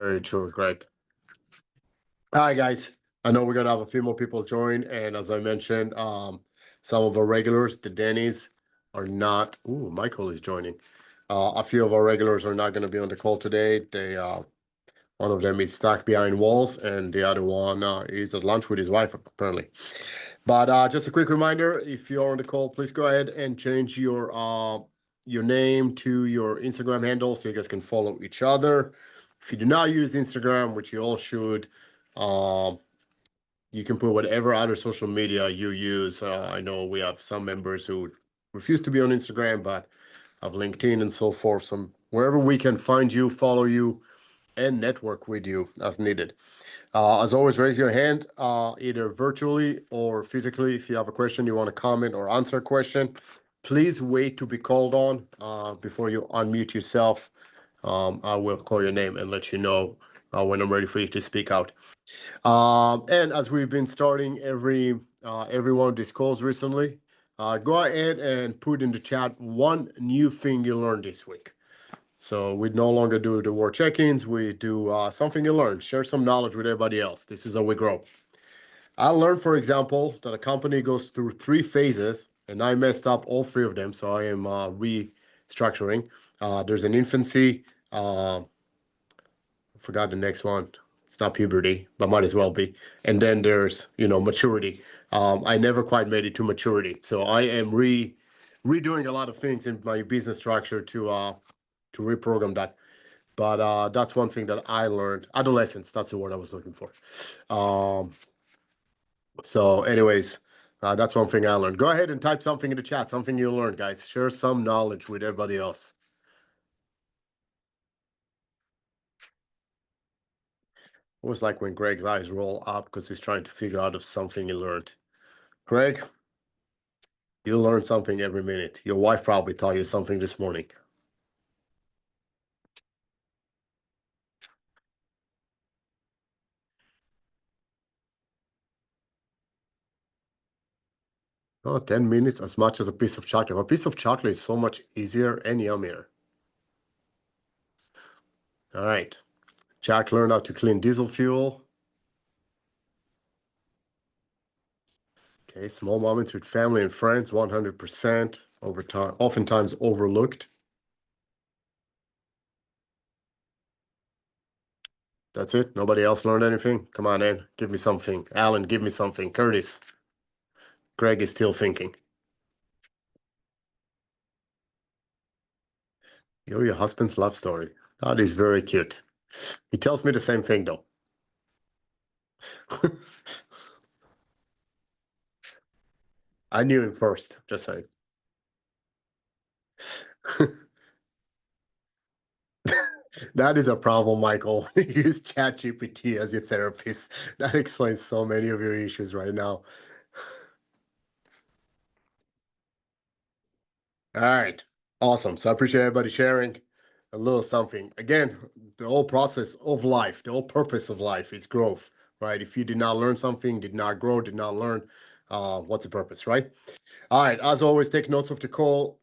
Very true, Greg. Hi, guys. I know we're gonna have a few more people join, and as I mentioned, some of our regulars, the Denny's, are not. Ooh, Michael is joining. A few of our regulars are not going to be on the call today. One of them is stuck behind walls, and the other one is at lunch with his wife, apparently. But just a quick reminder: if you're on the call, please go ahead and change your name to your Instagram handle so you guys can follow each other. If you do not use Instagram, which you all should, um, you can put whatever other social media you use. I know we have some members who refuse to be on Instagram, but have LinkedIn and so forth. So wherever we can find you, follow you, and network with you as needed. As always, raise your hand either virtually or physically if you have a question, you want to comment or answer a question. Please wait to be called on before you unmute yourself. I will call your name and let you know when I'm ready for you to speak out. And as we've been starting every one of these calls recently, go ahead and put in the chat one new thing you learned this week. So we no longer do the word check-ins. We do something you learned. Share some knowledge with everybody else. This is how we grow. I learned, for example, that a company goes through 3 phases, and I messed up all 3 of them. So I am restructuring. There's an infancy. Forgot the next one. It's not puberty, but might as well be. And then there's, maturity. I never quite made it to maturity. So I am redoing a lot of things in my business structure to reprogram that. But that's one thing that I learned. Adolescence, that's the word I was looking for. So anyways, that's one thing I learned. Go ahead and type something in the chat, something you learned, guys. Share some knowledge with everybody else. It was like when Greg's eyes roll up because he's trying to figure out if something he learned. Greg, you learn something every minute. Your wife probably taught you something this morning. Oh, 10 minutes as much as a piece of chocolate. A piece of chocolate is so much easier and yummier. All right. Jack learned how to clean diesel fuel. Okay, small moments with family and friends, 100% over time, oftentimes overlooked. That's it. Nobody else learned anything? Come on in. Give me something. Alan, give me something. Curtis. Greg is still thinking. You're your husband's love story. That is very cute. He tells me the same thing, though. I knew him first, just saying. That is a problem, Michael. Use ChatGPT as your therapist. That explains so many of your issues right now. All right. Awesome. So I appreciate everybody sharing a little something. Again, the whole process of life, the whole purpose of life is growth, right? If you did not learn something, did not grow, did not learn, what's the purpose, right? All right. As always, take notes of the call.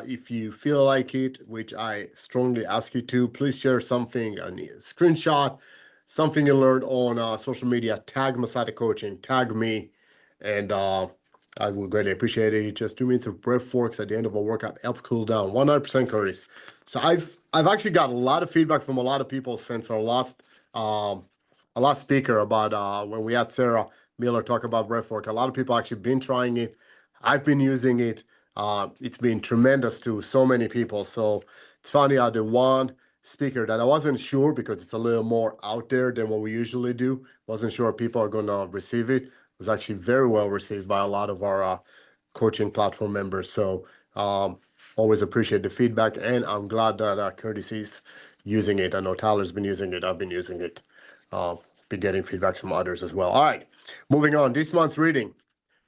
If you feel like it, which I strongly ask you to, please share something, a screenshot, something you learned on social media. Tag Masada Coaching, tag me, and I would greatly appreciate it. Just 2 minutes of breath works at the end of a workout help cool down. 100% Curtis. So I've actually got a lot of feedback from a lot of people since our last speaker about when we had Sarah Miller talk about breath work. A lot of people actually been trying it. I've been using it. It's been tremendous to so many people. So it's funny how the one speaker that I wasn't sure because it's a little more out there than what we usually do. Wasn't sure people are going to receive it. Was actually very well received by a lot of our coaching platform members. So always appreciate the feedback, and I'm glad that Curtis is using it. I know Tyler's been using it. I've been using it. Been getting feedback from others as well. All right, moving on. This month's reading.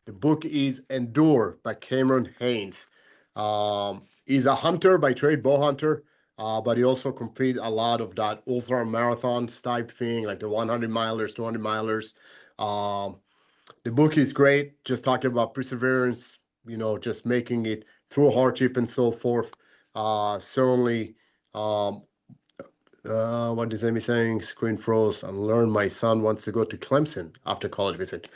The book is Endure by Cameron Haynes. He's a hunter by trade, bow hunter, but he also competes a lot of that ultra marathons type thing, like the 100 milers, 200 milers. The book is great, just talking about perseverance, just making it through hardship and so forth. Certainly What is Amy saying? Screen froze. I learned my son wants to go to Clemson after college visit.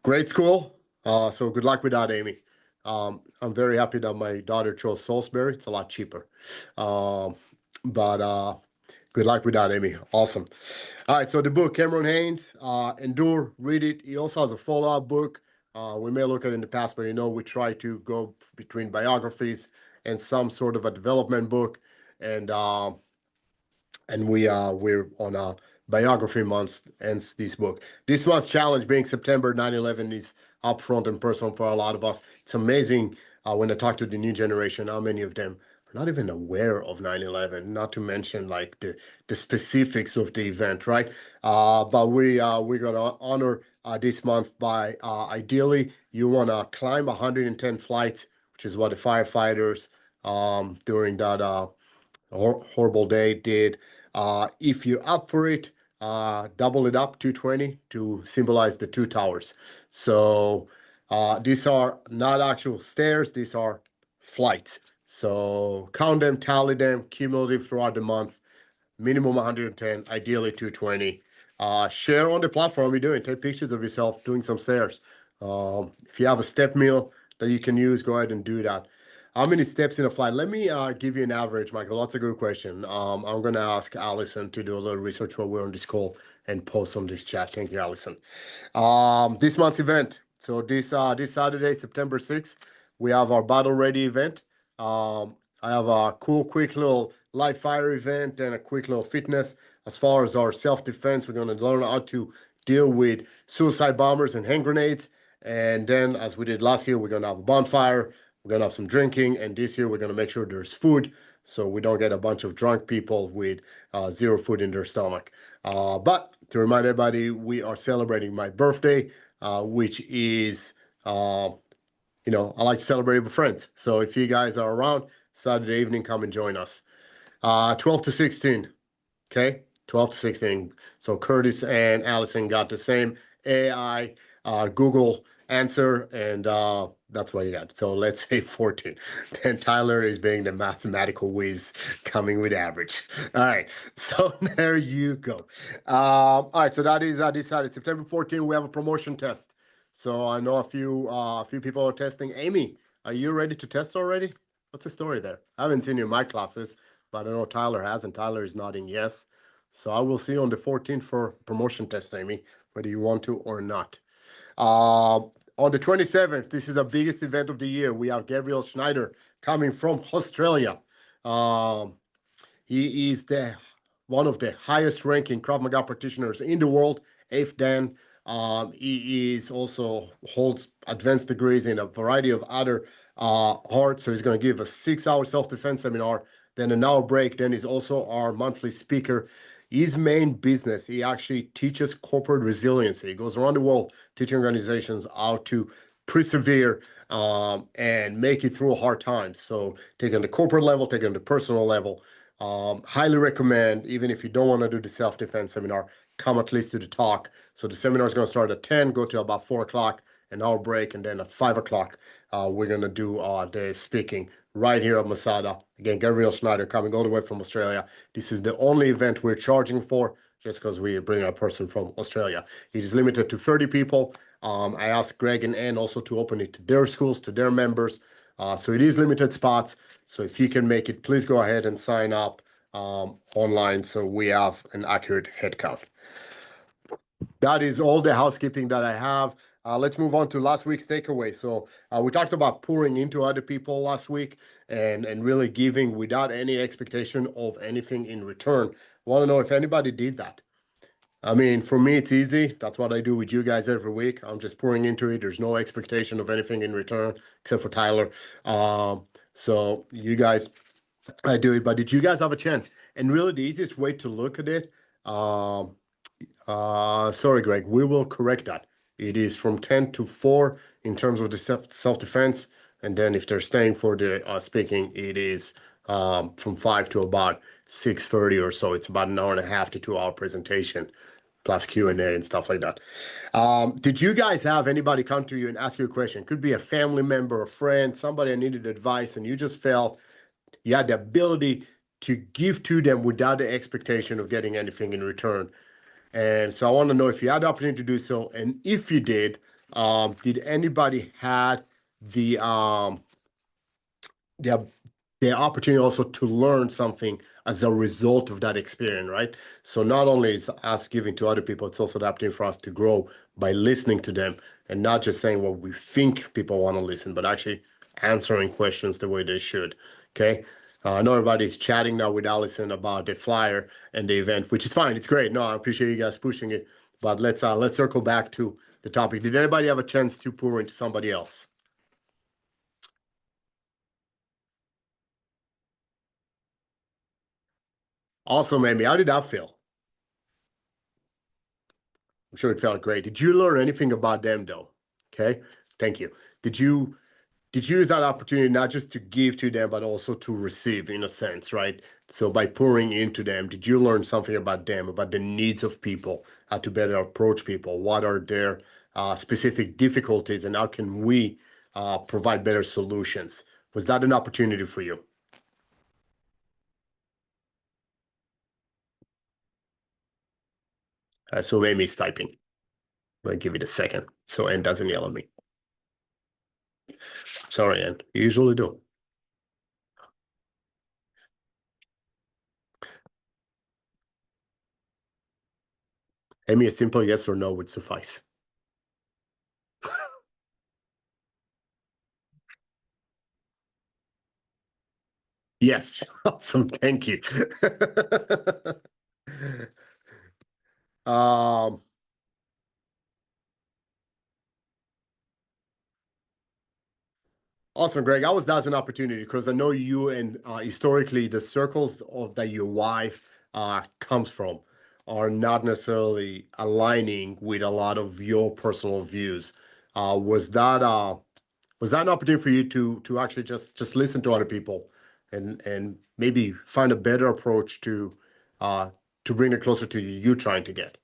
Great school. So good luck with that, Amy. I'm very happy that my daughter chose Salisbury. It's a lot cheaper. Um, but good luck with that, Amy. Awesome. All right, so the book, Cameron Haynes, Endure, read it. He also has a follow-up book. We may look at it in the past, but we try to go between biographies and some sort of a development book. And we're on a biography month, ends this book. This month's challenge, being September 9/11, is upfront and personal for a lot of us. It's amazing when I talk to the new generation, how many of them are not even aware of 9/11, not to mention like the specifics of the event, right? But we're gonna honor this month by ideally you wanna climb 110 flights, which is what the firefighters during that horrible day did. If you're up for it, double it up 220 to symbolize the two towers. So these are not actual stairs, these are flights. So count them, tally them, cumulative throughout the month, minimum 110, ideally 220. Share on the platform you're doing. Take pictures of yourself doing some stairs. If you have a step meal that you can use, go ahead and do that. How many steps in a flight? Let me give you an average, Michael. That's a good question. I'm going to ask Allison to do a little research while we're on this call and post on this chat. Thank you, Allison. This month's event. So this Saturday, September 6th, we have our Battle Ready event. I have a cool, quick little live fire event and a quick little fitness. As far as our self-defense, we're going to learn how to deal with suicide bombers and hand grenades. And then, as we did last year, we're going to have a bonfire. We're going to have some drinking. And this year, we're going to make sure there's food so we don't get a bunch of drunk people with zero food in their stomach. But to remind everybody, we are celebrating my birthday, which is, I like to celebrate with friends. So if you guys are around, Saturday evening, come and join us. 12 to 16, okay? 12 to 16. So Curtis and Allison got the same AI Google answer, and that's what you got. So let's say 14. Then Tyler is being the mathematical whiz coming with average. All right, so there you go. All right, so that is decided. September 14, we have a promotion test. So I know a few people are testing. Amy, are you ready to test already? What's the story there? I haven't seen you in my classes, but I know Tyler has, and Tyler is nodding yes. So I will see you on the 14th for promotion test, Amy, whether you want to or not. On the 27th, this is the biggest event of the year. We have Gabriel Schneider coming from Australia. He is one of the highest ranking Krav Maga practitioners in the world, 8th Dan. He is also holds advanced degrees in a variety of other arts. So he's going to give a 6-hour self-defense seminar, then an hour break. Then he's also our monthly speaker. His main business, he actually teaches corporate resiliency. He goes around the world teaching organizations how to persevere and make it through hard times. So take on the corporate level, take on the personal level. Highly recommend, even if you don't want to do the self-defense seminar, come at least to the talk. So the seminar is going to start at 10, go to about 4 o'clock, an hour break, and then at 5 o'clock, we're going to do the speaking right here at Masada. Again, Gabriel Schneider coming all the way from Australia. This is the only event we're charging for, just because we bring a person from Australia. It is limited to 30 people. I asked Greg and Ann also to open it to their schools, to their members. So it is limited spots. So if you can make it, please go ahead and sign up online so we have an accurate head count. That is all the housekeeping that I have. Let's move on to last week's takeaway. So we talked about pouring into other people last week and really giving without any expectation of anything in return. Want to know if anybody did that. I mean, for me, it's easy. That's what I do with you guys every week. I'm just pouring into it. There's no expectation of anything in return, except for Tyler. So you guys, I do it. But did you guys have a chance? And really, the easiest way to look at it, sorry, Greg, we will correct that. It is from 10 to 4 in terms of the self-defense. And then if they're staying for the speaking, it is from 5 to about 6:30 or so. It's about an hour and a half to 2-hour presentation, plus Q&A and stuff like that. Did you guys have anybody come to you and ask you a question? Could be a family member, a friend, somebody that needed advice, and you just felt you had the ability to give to them without the expectation of getting anything in return. And so I want to know if you had the opportunity to do so, and if you did anybody had the the the opportunity also to learn something as a result of that experience, right? So not only is us giving to other people, it's also the opportunity for us to grow by listening to them and not just saying what we think people want to listen, but actually answering questions the way they should. Okay. I know everybody's chatting now with Allison about the flyer and the event, which is fine. It's great. No, I appreciate you guys pushing it. But let's circle back to the topic. Did anybody have a chance to pour into somebody else? Also, Amy, how did that feel? I'm sure it felt great. Did you learn anything about them though? Okay, thank you. Did you did you use that opportunity not just to give to them, but also to receive in a sense, right? So by pouring into them, did you learn something about them, about the needs of people, how to better approach people? What are their specific difficulties, and how can we provide better solutions? Was that an opportunity for you? So Amy's typing. I'm gonna give it a second so Ann doesn't yell at me. Sorry, Ann. You usually do. Amy, a simple yes or no would suffice. Yes. Awesome. Thank you. um, awesome, Greg. I was that's an opportunity because I know you and historically the circles of that your wife comes from are not necessarily aligning with a lot of your personal views. Uh, was that uh, was that an opportunity for you to actually just listen to other people and maybe find a better approach uh, to bring it closer to you trying to get?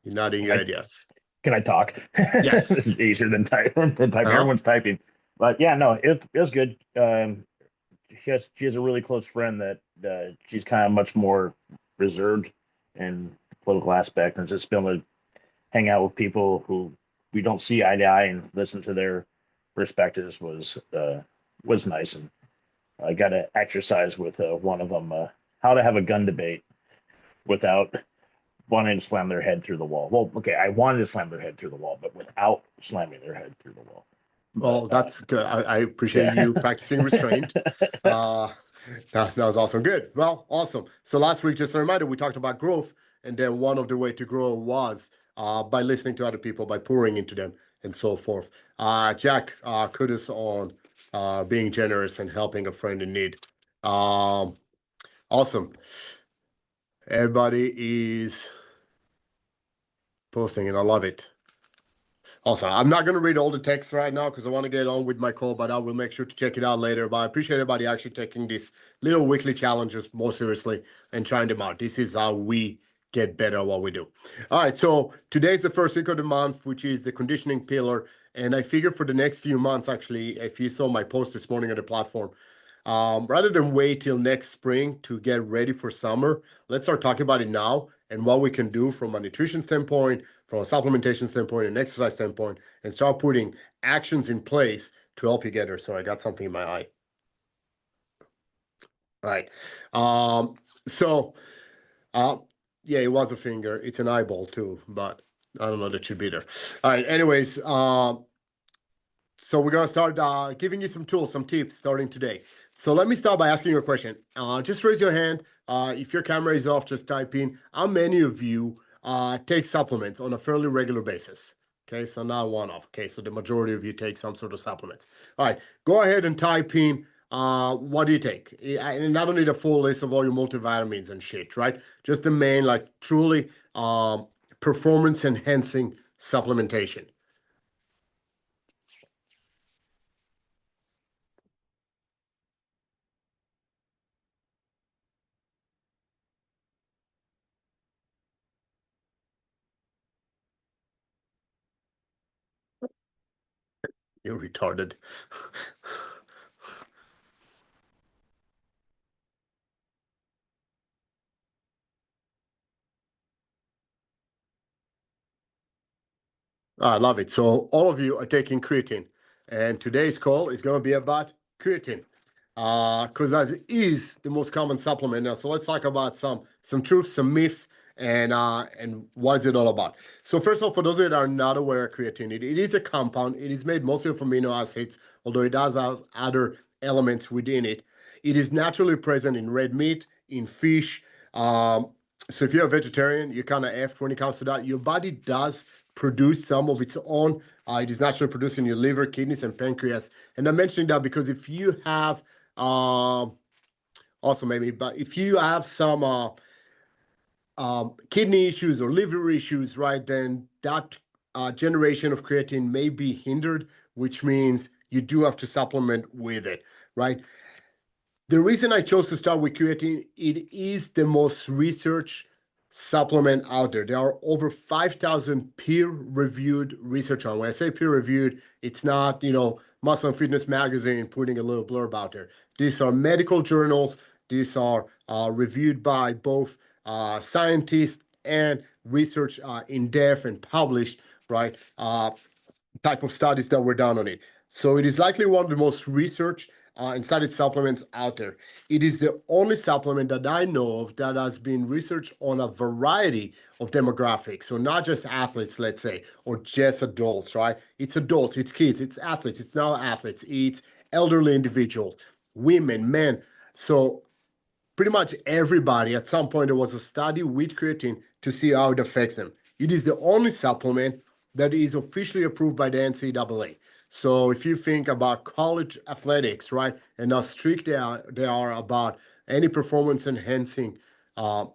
You're nodding Can your I head, yes. can I talk? Yes. This is easier than typing. Uh-huh. Everyone's typing, but yeah, no, it was good. She has a really close friend that she's kind of much more reserved in the political aspect, and just being able to hang out with people who we don't see eye to eye and listen to their perspectives was nice. And I got to exercise with one of them how to have a gun debate without wanting to slam their head through the wall. Well, okay, I wanted to slam their head through the wall, but without slamming their head through the wall. Oh, But that's good. I appreciate yeah. you practicing restraint. Uh, that was awesome. Good. Well, awesome. So last week, just a reminder, we talked about growth, and then one of the way to grow was by listening to other people, by pouring into them, and so forth. Jack, kudos on being generous and helping a friend in need. Um, awesome. Everybody is posting, and I love it. Also, I'm not going to read all the text right now because I want to get on with my call, but I will make sure to check it out later. But I appreciate everybody actually taking these little weekly challenges more seriously and trying them out. This is how we get better at what we do. All right, so today's the first week of the month, which is the conditioning pillar. And I figure for the next few months, actually, if you saw my post this morning on the platform, rather than wait till next spring to get ready for summer, let's start talking about it now and what we can do from a nutrition standpoint, from a supplementation standpoint, and exercise standpoint, and start putting actions in place to help you get there. So I got something in my eye. All right. So uh, yeah, it was a finger. It's an eyeball too, but I don't know that should be there. All right. Anyways, so we're gonna start giving you some tools, some tips starting today. So let me start by asking you a question. Just raise your hand. If your camera is off, just type in how many of you take supplements on a fairly regular basis. Okay, so not one off. Okay, so the majority of you take some sort of supplements. All right, go ahead and type in what do you take? And I don't need a full list of all your multivitamins and shit, right? Just the main, like truly performance enhancing supplementation. You're retarded. I love it. So all of you are taking creatine, and today's call is going to be about creatine, because that is the most common supplement. Now, so let's talk about some truths, some myths, and what is it all about. So first of all, for those of you that are not aware of creatine, it is a compound. It is made mostly of amino acids, although it does have other elements within it. It is naturally present in red meat, in fish. Um, so if you're a vegetarian, you're kind of effed when it comes to that. Your body does produce some of its own. It is naturally produced in your liver, kidneys, and pancreas. And I'm mentioning that because if you have, also maybe, but if you have some kidney issues or liver issues, right, then that generation of creatine may be hindered, which means you do have to supplement with it, right? The reason I chose to start with creatine, it is the most researched supplement out there. There are over 5,000 peer-reviewed research on. When I say peer-reviewed, it's not, Muscle and Fitness Magazine putting a little blurb out there. These are medical journals. These are reviewed by both scientists and research in depth and published, right? Type of studies that were done on it. So it is likely one of the most researched and studied supplements out there. It is the only supplement that I know of that has been researched on a variety of demographics. So not just athletes, let's say, or just adults, right? It's adults, it's kids, it's athletes, it's now athletes, it's elderly individuals, women, men. So pretty much everybody at some point there was a study with creatine to see how it affects them. It is the only supplement that is officially approved by the NCAA. So if you think about college athletics, right, and how strict they are about any performance enhancing uh,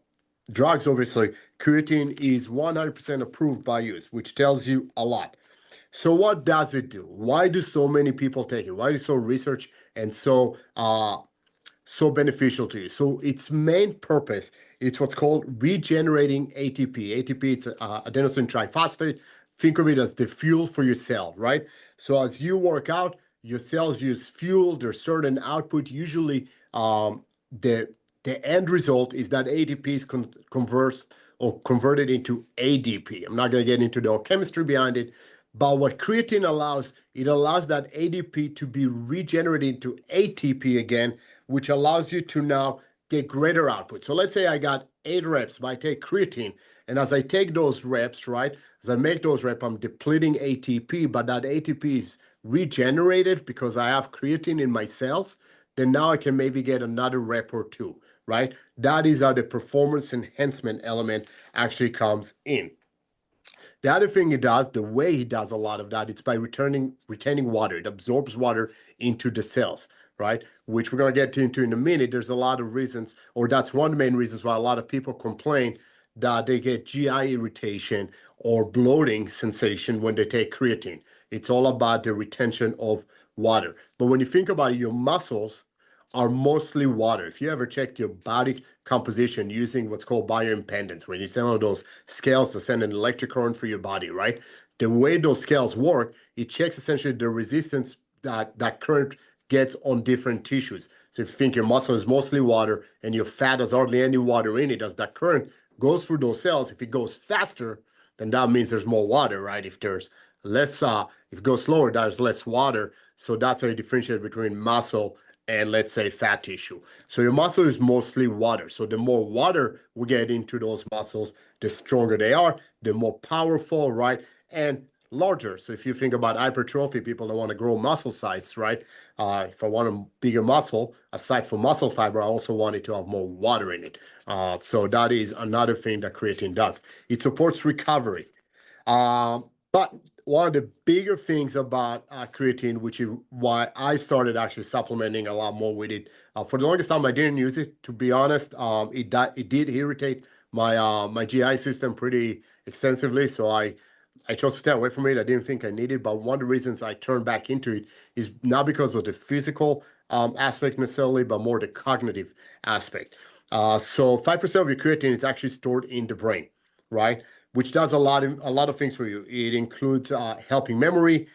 drugs, obviously, creatine is 100% approved by use, which tells you a lot. So what does it do? Why do so many people take it? Why is it so research and so beneficial to you? So its main purpose, it's what's called regenerating ATP. ATP, it's adenosine triphosphate. Think of it as the fuel for your cell, right? So as you work out, your cells use fuel. There's certain output. Usually, the the end result is that ATP is converts or converted into ADP. I'm not going to get into the chemistry behind it, but what creatine allows, it allows that ADP to be regenerated into ATP again, which allows you to now get greater output. So let's say I got 8 reps, but I take creatine. And as I take those reps, right, as I make those reps, I'm depleting ATP, but that ATP is regenerated because I have creatine in my cells. Then now I can maybe get another rep or two, right? That is how the performance enhancement element actually comes in. The other thing it does, the way he does a lot of that, it's by retaining water. It absorbs water into the cells, right? Which we're going to get into in a minute. There's a lot of reasons, or that's one of the main reasons why a lot of people complain that they get GI irritation or bloating sensation when they take creatine. It's all about the retention of water. But when you think about it, your muscles are mostly water. If you ever checked your body composition using what's called bioimpedance, when you send on those scales to send an electric current for your body, right? The way those scales work, it checks essentially the resistance that current gets on different tissues. So if you think your muscle is mostly water and your fat has hardly any water in it, as that current goes through those cells, if it goes faster, then that means there's more water, right? If there's less, if it goes slower, there's less water. So that's how you differentiate between muscle and let's say fat tissue. So your muscle is mostly water. So the more water we get into those muscles, the stronger they are, the more powerful, right? And larger. So if you think about hypertrophy, people that want to grow muscle size, right? If I want a bigger muscle, aside from muscle fiber, I also want it to have more water in it. So that is another thing that creatine does. It supports recovery. But one of the bigger things about creatine, which is why I started actually supplementing a lot more with it. For the longest time, I didn't use it. To be honest, it did irritate my GI system pretty extensively. So I chose to stay away from it. I didn't think I needed, but one of the reasons I turned back into it is not because of the physical aspect necessarily, but more the cognitive aspect. So 5% of your creatine is actually stored in the brain, right? Which does a lot of things for you. It includes helping memory,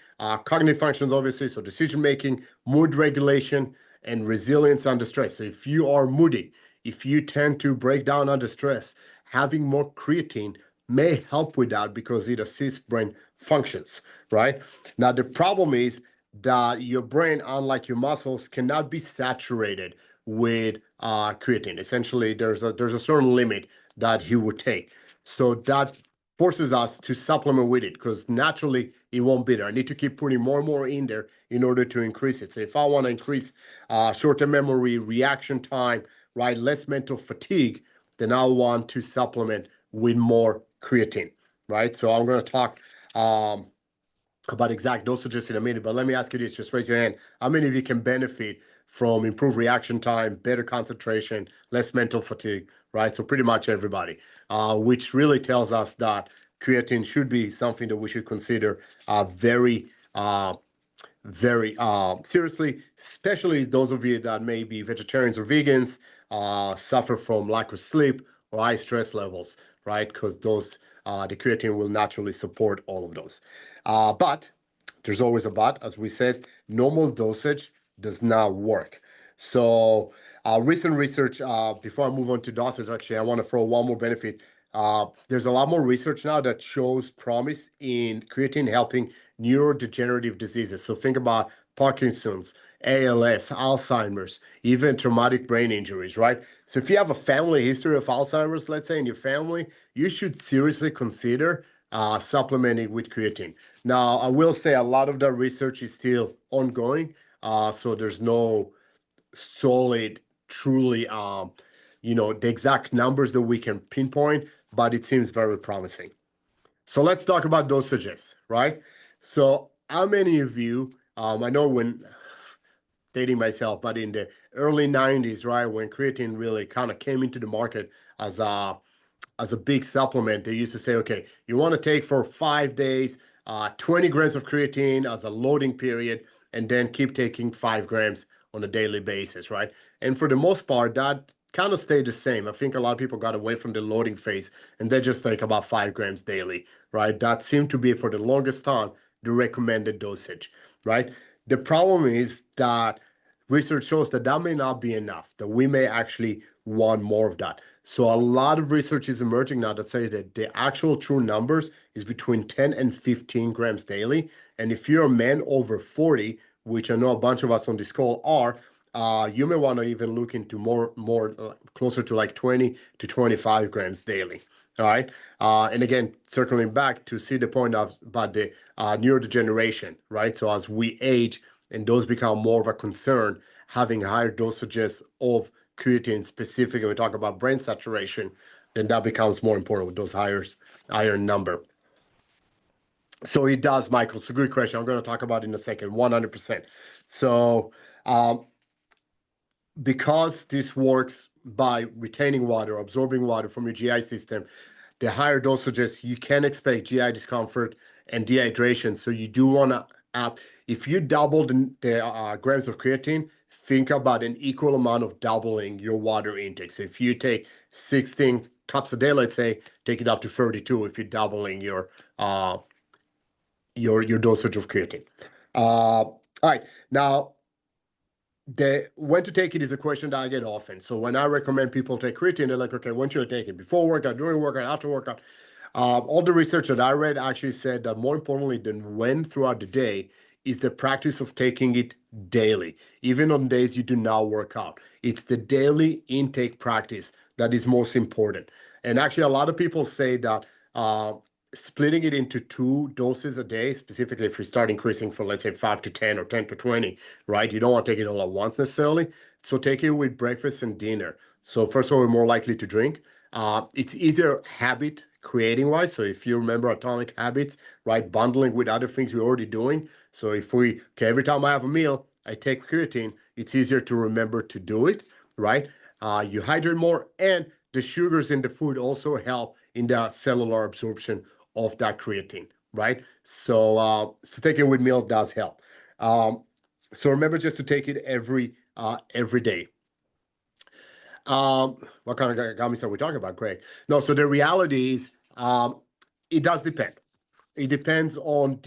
cognitive functions, obviously, so decision making, mood regulation, and resilience under stress. So if you are moody, if you tend to break down under stress, having more creatine may help with that because it assists brain functions, right? Now, the problem is that your brain, unlike your muscles, cannot be saturated with creatine. Essentially, there's a certain limit that he would take. So that forces us to supplement with it because naturally it won't be there. I need to keep putting more and more in there in order to increase it. So if I want to increase short-term memory, reaction time, right, less mental fatigue, then I want to supplement with more creatine, right? So I'm going to talk about exact dosages in a minute, but let me ask you this, just raise your hand. How many of you can benefit from improved reaction time, better concentration, less mental fatigue, right? So pretty much everybody, which really tells us that creatine should be something that we should consider very seriously, especially those of you that may be vegetarians or vegans, suffer from lack of sleep or high stress levels, right? Because the creatine will naturally support all of those. But there's always a but. As we said, normal dosage does not work. So recent research, before I move on to dosage, actually, I want to throw one more benefit. There's a lot more research now that shows promise in creatine helping neurodegenerative diseases. So think about Parkinson's, ALS, Alzheimer's, even traumatic brain injuries, right? So if you have a family history of Alzheimer's, let's say in your family, you should seriously consider supplementing with creatine. Now, I will say a lot of that research is still ongoing, so there's no solid, truly, the exact numbers that we can pinpoint, but it seems very promising. So let's talk about dosages, right? So how many of you, I know when dating myself, but in the early 90s, right, when creatine really kind of came into the market as a big supplement, they used to say, okay, you want to take for 5 days, 20 grams of creatine as a loading period, and then keep taking 5 grams on a daily basis, right? And for the most part, that kind of stayed the same. I think a lot of people got away from the loading phase and they just take about 5 grams daily, right? That seemed to be for the longest time the recommended dosage, right? The problem is that research shows that that may not be enough, that we may actually want more of that. So a lot of research is emerging now that say that the actual true numbers is between 10 and 15 grams daily. And if you're a man over 40, which I know a bunch of us on this call are, you may want to even look into more closer to like 20 to 25 grams daily. All right. And again, circling back to see the point of about the neurodegeneration, right? So as we age and those become more of a concern, having higher dosages of creatine specifically, we talk about brain saturation, then that becomes more important with those higher number. So it does, Michael. It's a good question. I'm going to talk about it in a second, 100%. So because this works by retaining water, absorbing water from your GI system, the higher dosages, you can expect GI discomfort and dehydration. So you do want to, if you double the grams of creatine, think about an equal amount of doubling your water intake. So if you take 16 cups a day, let's say, take it up to 32 if you're doubling your dosage of creatine. All right, now when to take it is a question that I get often. So when I recommend people take creatine, they're like, okay, when should I take it? Before workout, during workout, after workout? All the research that I read actually said that more importantly than when throughout the day is the practice of taking it daily, even on days you do not work out. It's the daily intake practice that is most important. And actually, a lot of people say that splitting it into 2 doses a day, specifically if you start increasing from, let's say, 5 to 10 or 10 to 20, right? You don't want to take it all at once necessarily. So take it with breakfast and dinner. So first of all, we're more likely to drink. It's easier habit creating wise. So if you remember Atomic Habits, right, bundling with other things we're already doing. So if every time I have a meal, I take creatine, it's easier to remember to do it, right? You hydrate more, and the sugars in the food also help in the cellular absorption of that creatine, right? So taking with meal does help. So remember just to take it every day. What kind of gummies are we talking about, Greg? No, so the reality is it does depend. It depends on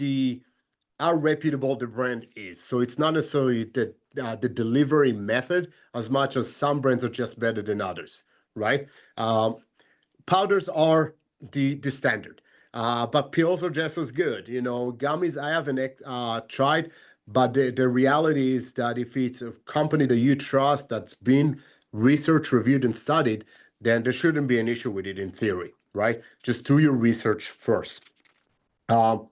how reputable the brand is. So it's not necessarily the delivery method as much as some brands are just better than others, right? Powders are the standard. But pills are just as good. You know, gummies I haven't tried, but the reality is that if it's a company that you trust that's been research reviewed and studied, then there shouldn't be an issue with it in theory, right? Just do your research first. Um,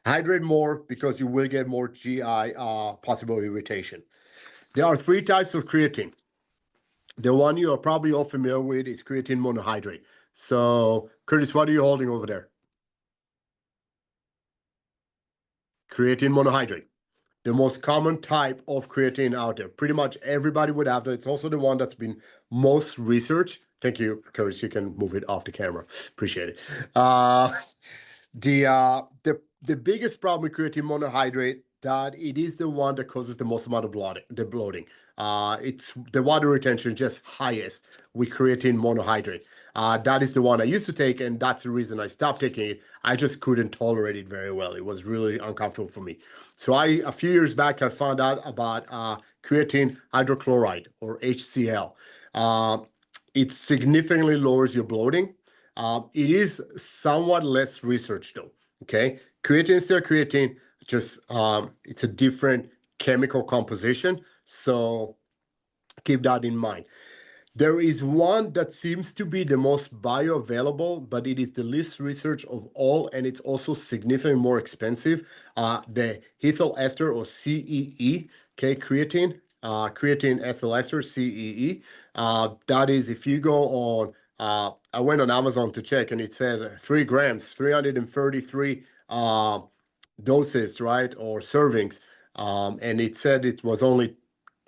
Hydrate more because you will get more GI possible irritation. There are three types of creatine. The one you are probably all familiar with is creatine monohydrate. So, Curtis, what are you holding over there? Creatine monohydrate. The most common type of creatine out there. Pretty much everybody would have that. It's also the one that's been most researched. Thank you, Curtis. You can move it off the camera. Appreciate it. The biggest problem with creatine monohydrate that it is the one that causes the most amount of bloating. It's the water retention just highest with creatine monohydrate. That is the one I used to take, and that's the reason I stopped taking it. I just couldn't tolerate it very well. It was really uncomfortable for me. So a few years back, I found out about creatine hydrochloride or HCl. It significantly lowers your bloating. It is somewhat less research though. Okay, creatine is still creatine, just it's a different chemical composition. So keep that in mind. There is one that seems to be the most bioavailable, but it is the least research of all, and it's also significantly more expensive. The ethyl ester or CEE, okay, creatine, creatine ethyl ester, CEE. That is, if you go on, I went on Amazon to check, and it said 3 grams, 333 doses, right, or servings, and it said it was only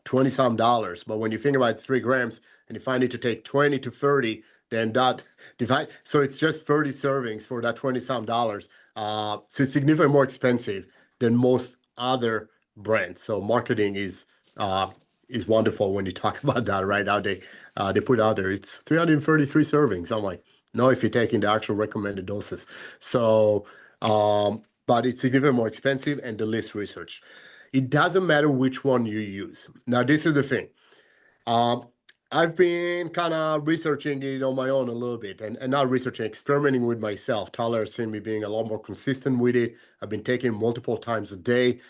20 some dollars. But when you think about 3 grams and you find it to take 20 to 30, then that divide. So it's just 30 servings for that 20 some dollars. So it's significantly more expensive than most other brands. So marketing is wonderful when you talk about that, right? Now they put out there it's 333 servings. I'm like, no, if you're taking the actual recommended doses. So but it's significantly more expensive and the least research. It doesn't matter which one you use. Now, this is the thing. Um, I've been kind of researching it on my own a little bit and not researching, experimenting with myself. Tyler has seen me being a lot more consistent with it. I've been taking multiple times a day,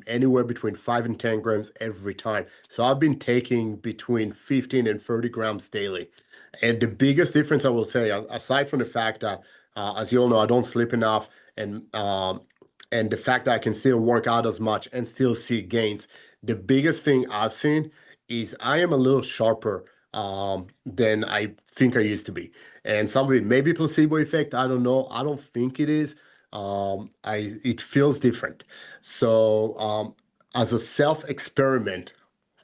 anywhere between 5 and 10 grams every time. So I've been taking between 15 and 30 grams daily. And the biggest difference I will say, aside from the fact that, as you all know, I don't sleep enough and the fact that I can still work out as much and still see gains, the biggest thing I've seen is I am a little sharper than I think I used to be. And some of it may be placebo effect. I don't know. I don't think it is. It feels different. So as a self experiment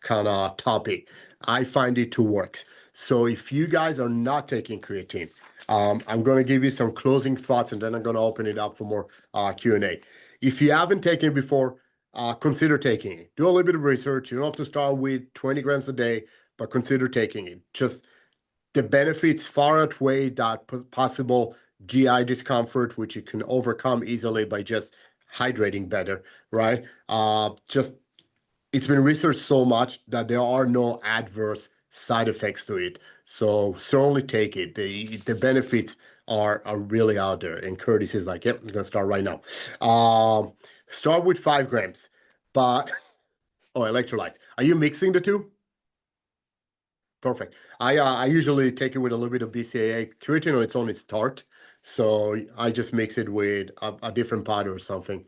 kind of topic, I find it to work. So if you guys are not taking creatine, I'm going to give you some closing thoughts and then I'm going to open it up for more Q&A. If you haven't taken it before, consider taking it. Do a little bit of research. You don't have to start with 20 grams a day, but consider taking it. Just the benefits far outweigh that possible GI discomfort, which you can overcome easily by just hydrating better, right? Just it's been researched so much that there are no adverse side effects to it. So certainly take it. The benefits are really out there. And Curtis is like, yep, I'm gonna start right now. Start with 5 grams, but oh, electrolytes. Are you mixing the two? Perfect. I usually take it with a little bit of BCAA. Creatine on its own is tart, so I just mix it with a different powder or something.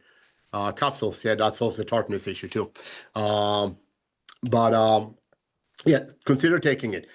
Capsules, yeah, that solves the tartness issue too. But yeah, consider taking it.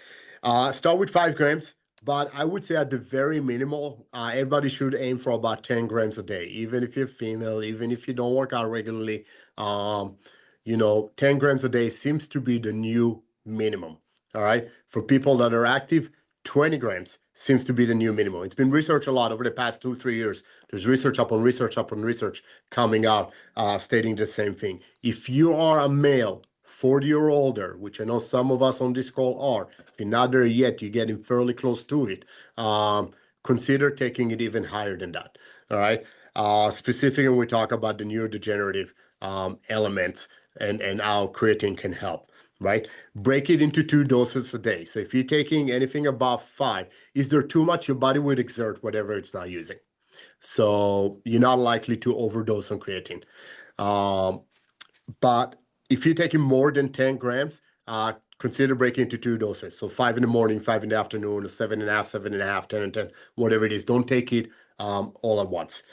Start with 5 grams, but I would say at the very minimal, everybody should aim for about 10 grams a day, even if you're female, even if you don't work out regularly. Um, 10 grams a day seems to be the new minimum. All right. For people that are active, 20 grams seems to be the new minimum. It's been researched a lot over the past 2, 3 years. There's research upon research upon research coming out stating the same thing. If you are a male, 40 or older, which I know some of us on this call are, if you're not there yet, you're getting fairly close to it. Consider taking it even higher than that. All right. Specifically, when we talk about the neurodegenerative elements and how creatine can help. right? Break it into 2 doses a day. So if you're taking anything above 5, is there too much? Your body would exert whatever it's not using. So you're not likely to overdose on creatine. Um, but if you're taking more than 10 grams, consider breaking into 2 doses. So 5 in the morning, 5 in the afternoon, or 7.5, 7.5, 10 and 10, whatever it is. Don't take it all at once.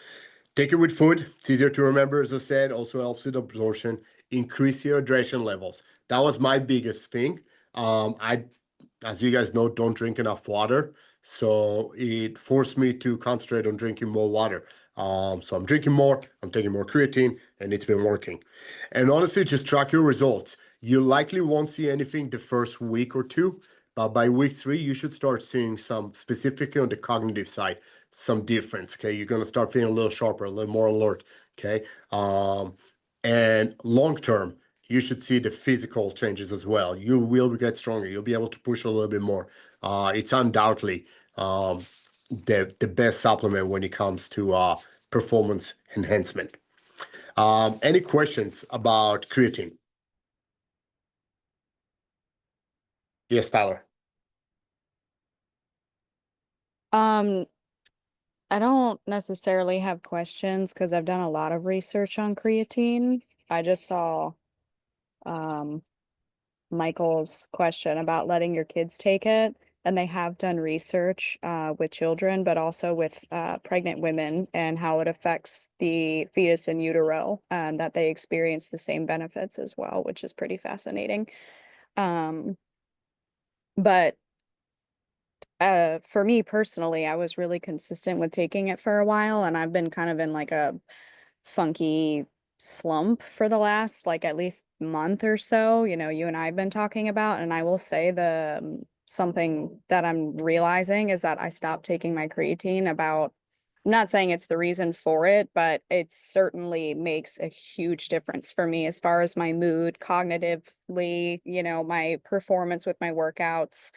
Take it with food. It's easier to remember, as I said. Also helps with absorption. Increase your hydration levels. That was my biggest thing. I, as you guys know, don't drink enough water. So it forced me to concentrate on drinking more water. So I'm drinking more, I'm taking more creatine, and it's been working. And honestly, just track your results. You likely won't see anything the first week or two, but by week 3, you should start seeing some, specifically on the cognitive side, some difference. Okay, you're gonna start feeling a little sharper, a little more alert. Okay, and long term, you should see the physical changes as well. You will get stronger. You'll be able to push a little bit more. It's undoubtedly the best supplement when it comes to performance enhancement. Any questions about creatine? Yes, Tyler. Um, I don't necessarily have questions because I've done a lot of research on creatine. I just saw um Michael's question about letting your kids take it, and they have done research with children, but also with pregnant women and how it affects the fetus in utero, and that they experience the same benefits as well, which is pretty fascinating. Um, but for me personally, I was really consistent with taking it for a while, and I've been kind of in like a funky slump for the last like at least month or so. You know, you and I have been talking about, and I will say the something that I'm realizing is that I stopped taking my creatine about, I'm not saying it's the reason for it, but it certainly makes a huge difference for me as far as my mood, cognitively, you know, my performance with my workouts.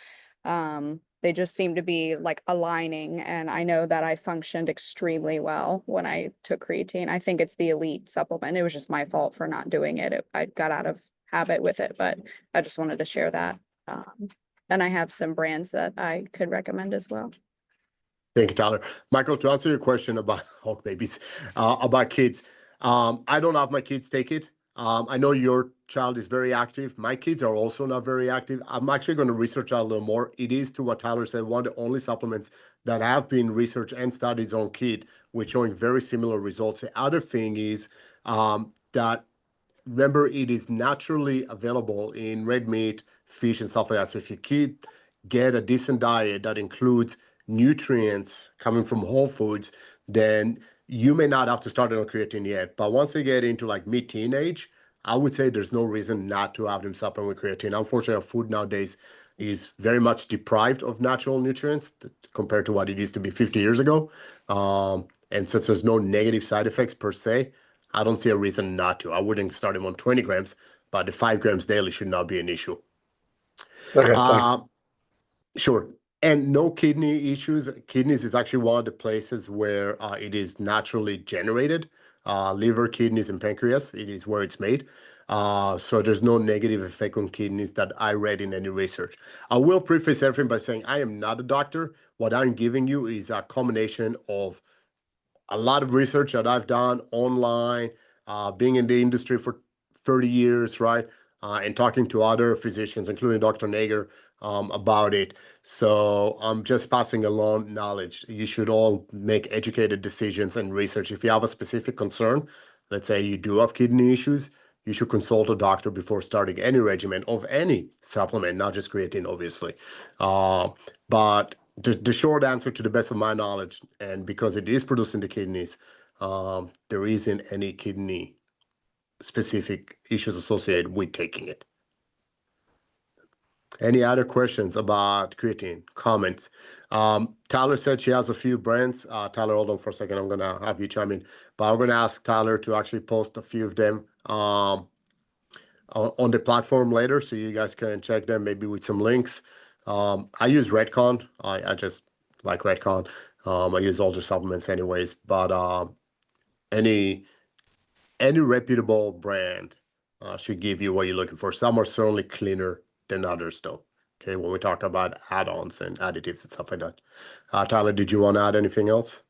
They just seem to be like aligning, and I know that I functioned extremely well when I took creatine. I think it's the elite supplement. It was just my fault for not doing it. I got out of habit with it, but I just wanted to share that. And I have some brands that I could recommend as well. Thank you, Tyler. Michael, to answer your question about Hulk babies, about kids, I don't have my kids take it. I know your child is very active. My kids are also not very active. I'm actually going to research out a little more. It is, to what Tyler said, one of the only supplements that have been researched and studied on kid, with showing very similar results. The other thing is that, remember, it is naturally available in red meat, fish, and stuff like that. So if your kid get a decent diet that includes nutrients coming from whole foods, then you may not have to start on creatine yet. But once they get into like mid-teenage, I would say there's no reason not to have them supplement with creatine. Unfortunately, our food nowadays is very much deprived of natural nutrients compared to what it used to be 50 years ago. And since there's no negative side effects per se, I don't see a reason not to. I wouldn't start him on 20 grams, but the 5 grams daily should not be an issue. Okay, thanks. Uh, sure. And no kidney issues. Kidneys is actually one of the places where it is naturally generated. Liver, kidneys, and pancreas, it is where it's made. So there's no negative effect on kidneys that I read in any research. I will preface everything by saying I am not a doctor. What I'm giving you is a combination of a lot of research that I've done online, being in the industry for 30 years, right? And talking to other physicians, including Dr. Nager, about it. So I'm just passing along knowledge. You should all make educated decisions and research. If you have a specific concern, let's say you do have kidney issues, you should consult a doctor before starting any regimen of any supplement, not just creatine, obviously. But the short answer, to the best of my knowledge, and because it is produced in the kidneys, there isn't any kidney specific issues associated with taking it. Any other questions about creatine? Comments? Tyler said she has a few brands. Tyler, hold on for a second. I'm gonna have you chime in, but I'm gonna ask Tyler to actually post a few of them on the platform later, so you guys can check them, maybe with some links. I use Redcon. I just like Redcon. I use all the supplements anyways, but any reputable brand should give you what you're looking for. Some are certainly cleaner than others, though. Okay, when we talk about add-ons and additives and stuff like that. Tyler, did you want to add anything else?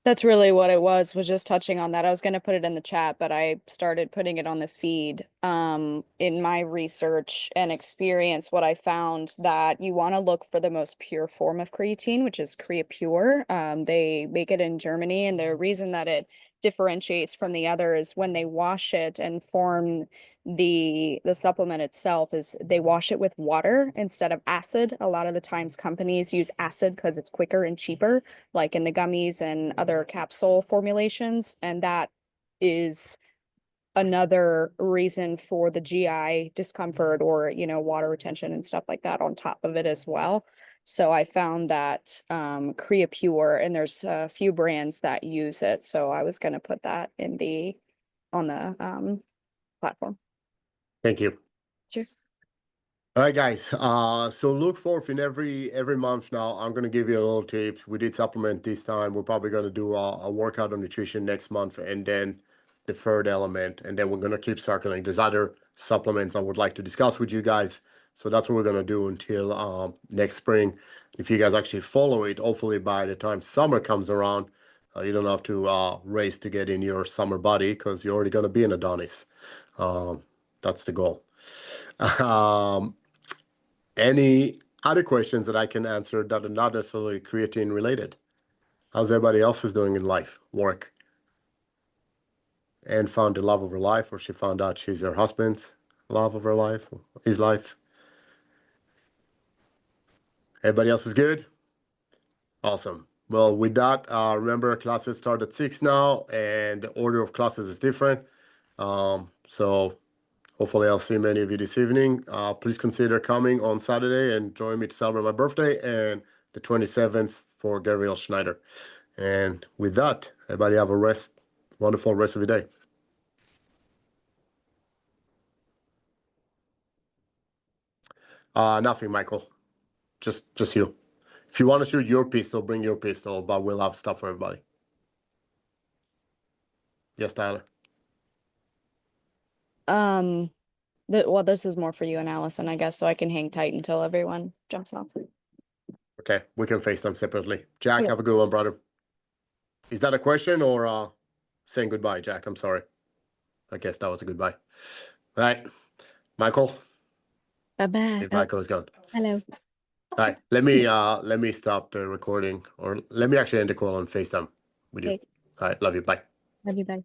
That's really what it was just touching on that. I was going to put it in the chat, but I started putting it on the feed. In my research and experience, what I found that you want to look for the most pure form of creatine, which is CreaPure. They make it in Germany, and the reason that it differentiates from the other is when they wash it and form the supplement itself is they wash it with water instead of acid. A lot of the times companies use acid because it's quicker and cheaper, like in the gummies and other capsule formulations, and that is another reason for the GI discomfort or water retention and stuff like that on top of it as well. So I found that CreaPure, and there's a few brands that use it, so I was going to put that on the platform. Thank you. Sure. All right, guys. So look forward in every month now. I'm gonna give you a little tip. We did supplement this time. We're probably gonna do a workout on nutrition next month, and then the third element, and then we're gonna keep circling. There's other supplements I would like to discuss with you guys. So that's what we're gonna do until next spring. If you guys actually follow it, hopefully by the time summer comes around, you don't have to race to get in your summer body because you're already gonna be an Adonis. That's the goal. Any other questions that I can answer that are not necessarily creatine related? How's everybody else is doing in life, work? And found the love of her life, or she found out she's her husband's love of her life, his life. Everybody else is good? Awesome. Well, with that, remember classes start at 6 now, and the order of classes is different. So hopefully I'll see many of you this evening. Please consider coming on Saturday and join me to celebrate my birthday, and the 27th for Gabriel Schneider. And with that, everybody have a wonderful rest of your day. Nothing, Michael. Just you. If you want to shoot your pistol, bring your pistol, but we'll have stuff for everybody. Yes, Tyler. Well, this is more for you and Allison, I guess, so I can hang tight until everyone jumps off. Okay, we can face them separately. Jack, Okay. have a good one, brother. Is that a question or saying goodbye, Jack? I'm sorry. I guess that was a goodbye. All right, Michael. Bye-bye. If Michael is gone. Hello. All right, let me stop the recording, or let me actually end the call on FaceTime with you. Okay. All right, love you. Bye. Love you, bye.